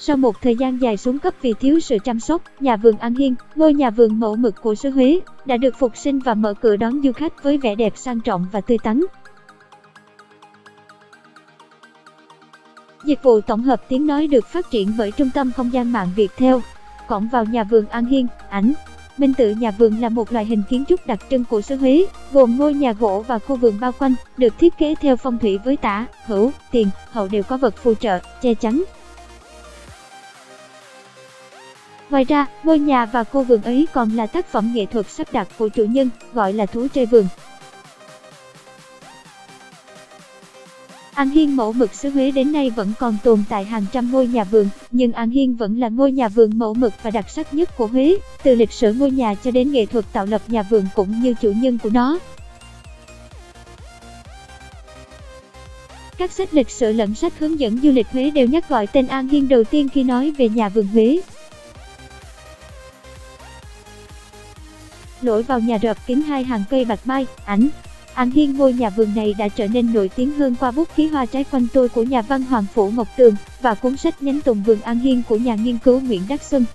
Sau một thời gian dài xuống cấp vì thiếu sự chăm sóc, nhà vườn An Hiên, ngôi nhà vườn mẫu mực của xứ Huế, đã được phục sinh và mở cửa đón du khách với vẻ đẹp sang trọng và tươi tắn. Dịch vụ tổng hợp tiếng nói được phát triển bởi Trung tâm Không gian mạng Viettel. Cổng vào nhà vườn An Hiên, ảnh. Minh tự nhà vườn là một loại hình kiến trúc đặc trưng của xứ Huế, gồm ngôi nhà gỗ và khu vườn bao quanh, được thiết kế theo phong thủy với tả, hữu, tiền, hậu đều có vật phù trợ, che chắn. Ngoài ra, ngôi nhà và khu vườn ấy còn là tác phẩm nghệ thuật sắp đặt của chủ nhân, gọi là thú chơi vườn. An Hiên mẫu mực xứ Huế đến nay vẫn còn tồn tại hàng trăm ngôi nhà vườn, nhưng An Hiên vẫn là ngôi nhà vườn mẫu mực và đặc sắc nhất của Huế, từ lịch sử ngôi nhà cho đến nghệ thuật tạo lập nhà vườn cũng như chủ nhân của nó. Các sách lịch sử lẫn sách hướng dẫn du lịch Huế đều nhắc gọi tên An Hiên đầu tiên khi nói về nhà vườn Huế. Lối vào nhà rợp kín hai hàng cây bạch mai, ảnh. An Hiên ngôi nhà vườn này đã trở nên nổi tiếng hơn qua bút ký Hoa trái quanh tôi của nhà văn Hoàng Phủ Ngọc Tường và cuốn sách Nhánh tùng vườn An Hiên của nhà nghiên cứu Nguyễn Đắc Xuân.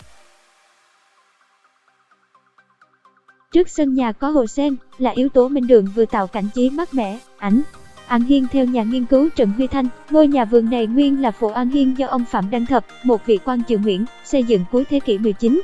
Trước sân nhà có hồ sen, là yếu tố minh đường vừa tạo cảnh trí mát mẻ, ảnh. An Hiên theo nhà nghiên cứu Trần Huy Thanh, ngôi nhà vườn này nguyên là phủ An Hiên do ông Phạm Đăng Thập, một vị quan triều Nguyễn, xây dựng cuối thế kỷ 19.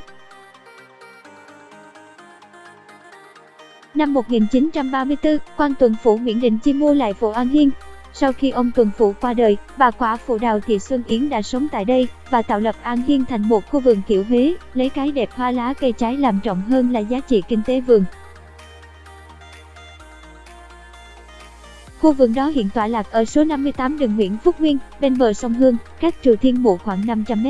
Năm 1934, quan Tuần Phủ Nguyễn Định Chi mua lại phủ An Hiên. Sau khi ông Tuần Phủ qua đời, bà quả phụ Đào Thị Xuân Yến đã sống tại đây và tạo lập An Hiên thành một khu vườn kiểu Huế, lấy cái đẹp hoa lá cây trái làm trọng hơn là giá trị kinh tế vườn. Khu vườn đó hiện tọa lạc ở số 58 đường Nguyễn Phúc Nguyên, bên bờ sông Hương, cách Chùa Thiên Mụ khoảng 500 m.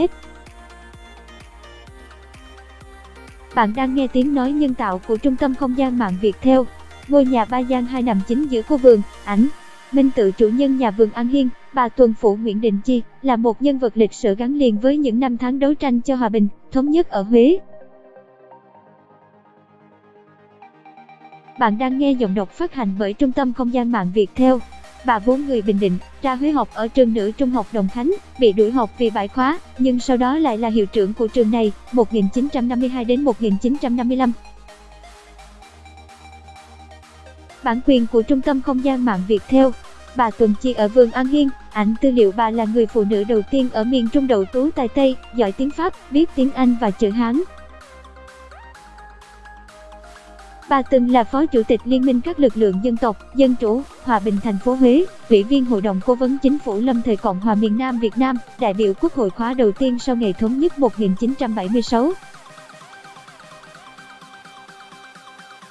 Bạn đang nghe tiếng nói nhân tạo của Trung tâm Không gian mạng Viettel. Ngôi nhà ba gian 2 nằm chính giữa khu vườn, ảnh. Minh tự chủ nhân nhà vườn An Hiên, bà Tuần Phủ Nguyễn Định Chi, là một nhân vật lịch sử gắn liền với những năm tháng đấu tranh cho hòa bình, thống nhất ở Huế. Bạn đang nghe giọng đọc phát hành bởi Trung tâm Không gian mạng Viettel. Bà vốn người Bình Định, ra Huế học ở trường nữ trung học Đồng Khánh, bị đuổi học vì bãi khóa, nhưng sau đó lại là hiệu trưởng của trường này, 1952 đến 1955. Bản quyền của Trung tâm Không gian mạng Viettel. Bà Tuần Chi ở vườn An Hiên, ảnh tư liệu bà là người phụ nữ đầu tiên ở miền Trung đậu tú tài Tây, giỏi tiếng Pháp, biết tiếng Anh và chữ Hán. Bà từng là Phó Chủ tịch Liên minh các lực lượng dân tộc, dân chủ, hòa bình thành phố Huế, Ủy viên Hội đồng Cố vấn Chính phủ lâm thời Cộng hòa miền Nam Việt Nam, đại biểu Quốc hội khóa đầu tiên sau ngày thống nhất 1976.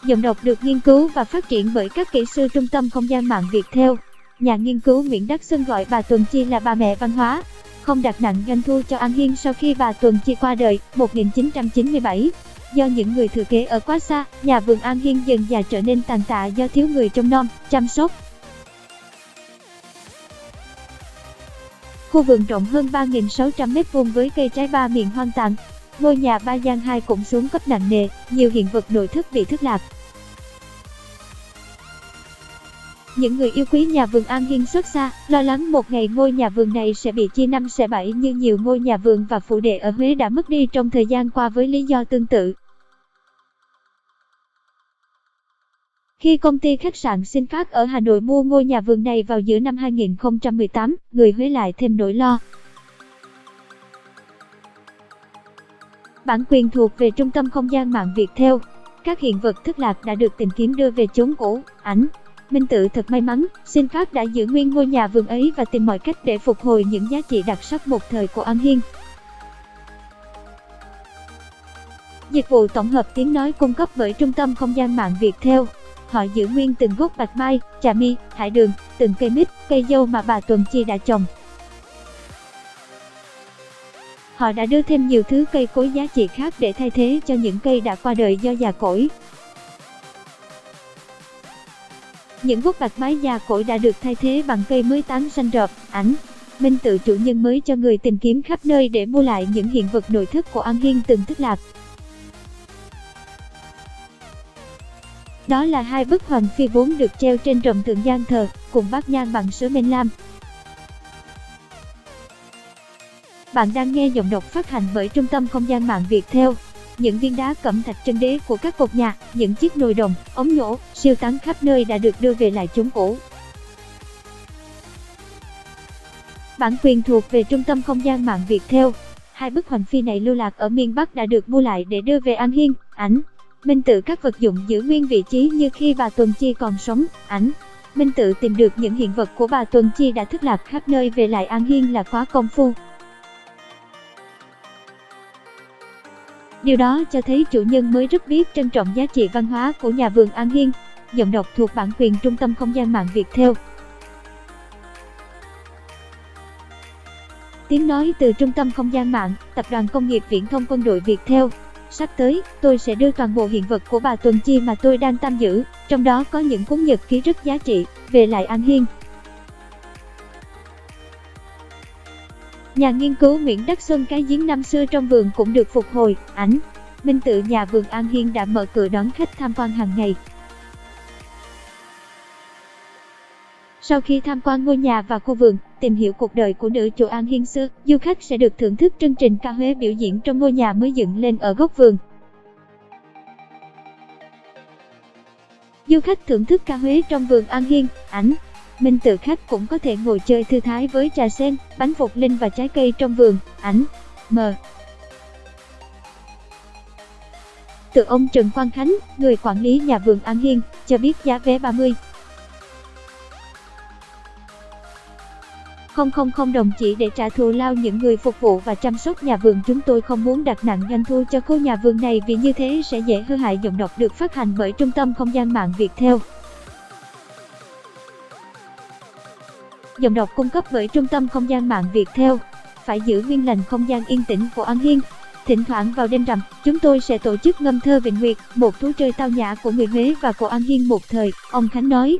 Giọng đọc được nghiên cứu và phát triển bởi các kỹ sư Trung tâm Không gian mạng Viettel. Nhà nghiên cứu Nguyễn Đắc Xuân gọi bà Tuần Chi là bà mẹ văn hóa, không đặt nặng doanh thu cho An Hiên sau khi bà Tuần Chi qua đời, 1997. Do những người thừa kế ở quá xa, nhà vườn An Hiên dần dà trở nên tàn tạ do thiếu người trông nom, chăm sóc. Khu vườn rộng hơn 3.600 m² với cây trái ba miền hoang tàn. Ngôi nhà ba gian 2 cũng xuống cấp nặng nề, nhiều hiện vật nội thất bị thất lạc. Những người yêu quý nhà vườn An Hiên xót xa, lo lắng một ngày ngôi nhà vườn này sẽ bị chia năm xẻ bảy như nhiều ngôi nhà vườn và phủ đệ ở Huế đã mất đi trong thời gian qua với lý do tương tự. Khi công ty khách sạn Sinh Phát ở Hà Nội mua ngôi nhà vườn này vào giữa năm 2018, người Huế lại thêm nỗi lo. Bản quyền thuộc về Trung tâm Không gian mạng Viettel. Các hiện vật thất lạc đã được tìm kiếm đưa về chốn cũ, ảnh. Minh tự thật may mắn, Sinh Phát đã giữ nguyên ngôi nhà vườn ấy và tìm mọi cách để phục hồi những giá trị đặc sắc một thời của An Hiên. Dịch vụ tổng hợp tiếng nói cung cấp bởi Trung tâm Không gian mạng Viettel. Họ giữ nguyên từng gốc bạch mai, trà mi, hải đường, từng cây mít, cây dâu mà bà Tuần Chi đã trồng. Họ đã đưa thêm nhiều thứ cây cối giá trị khác để thay thế cho những cây đã qua đời do già cỗi. Những gốc bạch mai già cỗi đã được thay thế bằng cây mới tán xanh rợp, ảnh. Minh tự chủ nhân mới cho người tìm kiếm khắp nơi để mua lại những hiện vật nội thất của An Hiên từng thất lạc. Đó là hai bức Hoàng Phi vốn được treo trên rộng tượng gian thờ, cùng bát nhang bằng sứ men lam. Bạn đang nghe giọng đọc phát hành bởi Trung tâm Không gian mạng Viettel. Những viên đá cẩm thạch trân đế của các cột nhà, những chiếc nồi đồng, ống nhổ, siêu tán khắp nơi đã được đưa về lại chốn cũ. Bản quyền thuộc về Trung tâm Không gian mạng Viettel. Hai bức hoành phi này lưu lạc ở miền Bắc đã được mua lại để đưa về An Hiên. Ảnh Minh Tự các vật dụng giữ nguyên vị trí như khi bà Tuần Chi còn sống. Ảnh Minh Tự tìm được những hiện vật của bà Tuần Chi đã thất lạc khắp nơi về lại An Hiên là quá công phu. Điều đó cho thấy chủ nhân mới rất biết trân trọng giá trị văn hóa của nhà vườn An Hiên. Giọng đọc thuộc bản quyền Trung tâm Không gian mạng Viettel. Tiếng nói từ Trung tâm Không gian mạng, Tập đoàn Công nghiệp Viễn thông Quân đội Viettel. Sắp tới, tôi sẽ đưa toàn bộ hiện vật của bà Tuần Chi mà tôi đang tạm giữ, trong đó có những cuốn nhật ký rất giá trị, về lại An Hiên. Nhà nghiên cứu Nguyễn Đắc Xuân cái giếng năm xưa trong vườn cũng được phục hồi. Ảnh Minh Tự nhà vườn An Hiên đã mở cửa đón khách tham quan hàng ngày. Sau khi tham quan ngôi nhà và khu vườn, tìm hiểu cuộc đời của nữ chủ An Hiên xưa, du khách sẽ được thưởng thức chương trình ca huế biểu diễn trong ngôi nhà mới dựng lên ở góc vườn. Du khách thưởng thức ca huế trong vườn An Hiên. Ảnh Minh Tự khách cũng có thể ngồi chơi thư thái với trà sen, bánh phục linh và trái cây trong vườn. Ảnh Từ ông Trần Quang Khánh, người quản lý nhà vườn An Hiên, cho biết giá vé 30.000 đồng chỉ để trả thù lao những người phục vụ và chăm sóc nhà vườn. Chúng tôi không muốn đặt nặng doanh thu cho khu nhà vườn này vì như thế sẽ dễ hư hại. Giọng đọc được phát hành bởi Trung tâm Không gian mạng Viettel. Giọng đọc cung cấp bởi Trung tâm Không gian mạng Viettel. Phải giữ nguyên lành không gian yên tĩnh của An Hiên. Thỉnh thoảng vào đêm rằm, chúng tôi sẽ tổ chức ngâm thơ Vịnh Nguyệt, một thú chơi tao nhã của người Huế và của An Hiên một thời, ông Khánh nói.